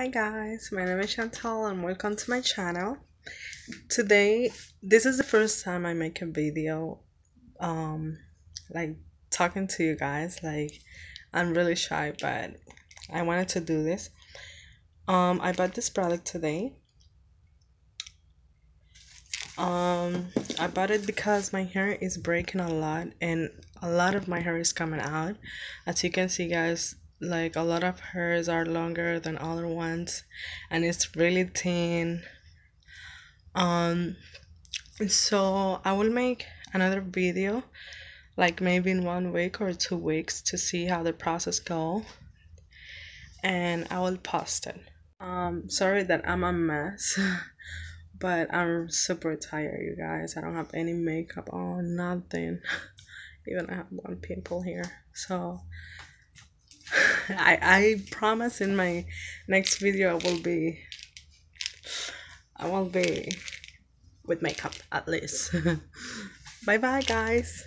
Hi guys, my name is Chantal and welcome to my channel. Today, this is the first time I make a video, um, like talking to you guys. I'm really shy, but I wanted to do this. I bought this product today. I bought it because my hair is breaking a lot and a lot of my hair is coming out. As you can see, guys, like a lot of hairs are longer than other ones and it's really thin. Um, so I will make another video like maybe in 1 week or 2 weeks to see how the process go and I will post it. Sorry that I'm a mess. But I'm super tired, you guys. I don't have any makeup on, nothing. Even I have one pimple here. So I promise in my next video I will be with makeup at least. Bye bye guys.